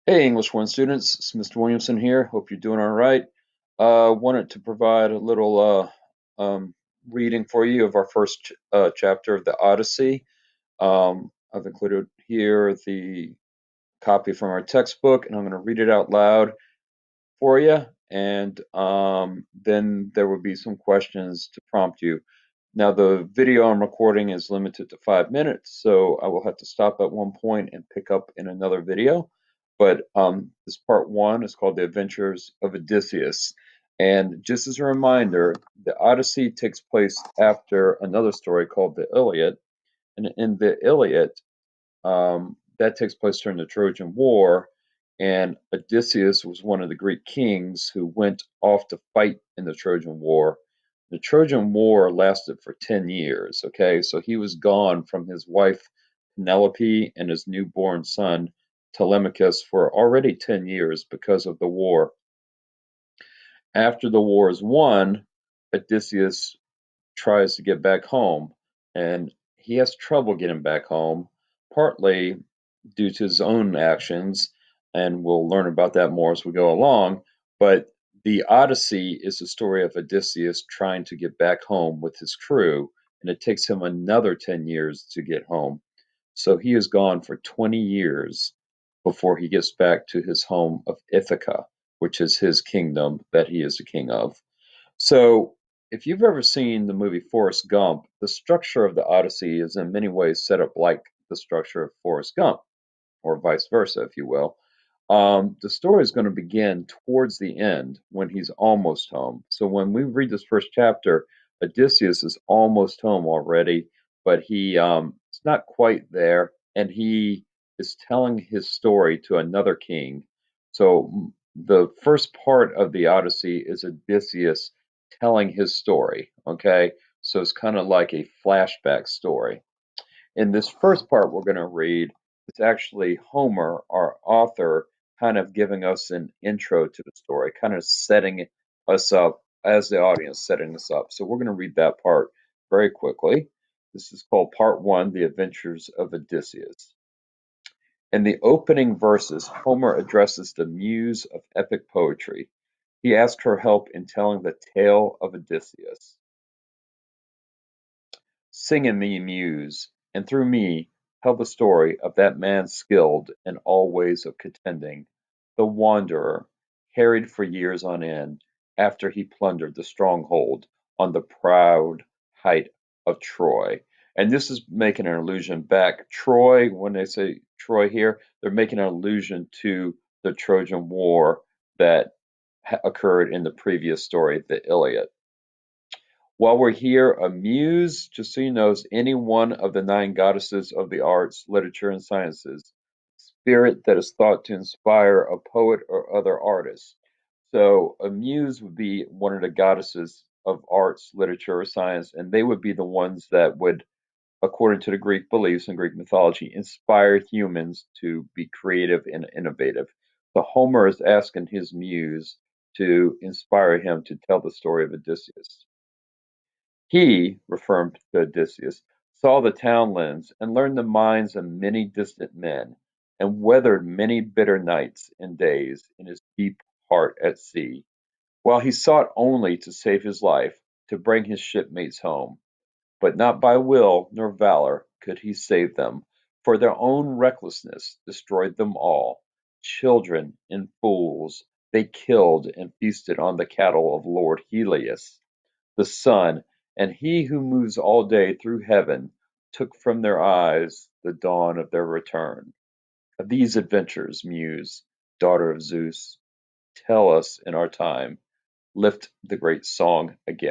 Hey, English 1 students, it's Mr. Williamson here. Hope you're doing all right. Wanted to provide a little reading for you of our first chapter of the Odyssey. I've included here the copy from our textbook, and I'm going to read it out loud for you, and then there will be some questions to prompt you. Now, the video I'm recording is limited to 5 minutes, so I will have to stop at one point and pick up in another video. But this part one is called The Adventures of Odysseus. And just as a reminder, the Odyssey takes place after another story called the Iliad. And in the Iliad, that takes place during the Trojan War, and Odysseus was one of the Greek kings who went off to fight in the Trojan War. The Trojan War lasted for 10 years, okay? So he was gone from his wife Penelope and his newborn son Telemachus for already 10 years because of the war. After the war is won, Odysseus tries to get back home, and he has trouble getting back home, partly due to his own actions, and we'll learn about that more as we go along. But the Odyssey is the story of Odysseus trying to get back home with his crew, and it takes him another 10 years to get home. So he is gone for 20 years before he gets back to his home of Ithaca, which is his kingdom that he is the king of. So, if you've ever seen the movie Forrest Gump, the structure of the Odyssey is in many ways set up like the structure of Forrest Gump, or vice versa, if you will. The story is going to begin towards the end when he's almost home. So, when we read this first chapter, Odysseus is almost home already, but is not quite there, and he is telling his story to another king. So, the first part of the Odyssey is Odysseus telling his story. Okay, so it's kind of like a flashback story. In this first part we're going to read, it's actually Homer, our author, kind of giving us an intro to the story, kind of setting us up as the audience, setting us up. So we're going to read that part very quickly. This is called Part 1, The Adventures of Odysseus. In the opening verses, Homer addresses the muse of epic poetry. He asks her help in telling the tale of Odysseus. Sing in me, muse, and through me tell the story of that man skilled in all ways of contending, the wanderer, harried for years on end after he plundered the stronghold on the proud height of Troy. And this is making an allusion back. Troy, when they say Troy here, they're making an allusion to the Trojan War that occurred in the previous story, the Iliad. While we're here, a muse, just so you know, is any one of the 9 goddesses of the arts, literature, and sciences, spirit that is thought to inspire a poet or other artist. So a muse would be one of the goddesses of arts, literature, or science, and they would be the ones that would, according to the Greek beliefs and Greek mythology, inspire humans to be creative and innovative. So Homer is asking his muse to inspire him to tell the story of Odysseus. He, referring to Odysseus, saw the townlands and learned the minds of many distant men, and weathered many bitter nights and days in his deep heart at sea, while he sought only to save his life, to bring his shipmates home. But not by will nor valor could he save them, for their own recklessness destroyed them all. Children and fools they killed and feasted on the cattle of Lord Helios the sun, and he who moves all day through heaven took from their eyes the dawn of their return. Of these adventures, Muse, daughter of Zeus, tell us in our time. Lift the great song again.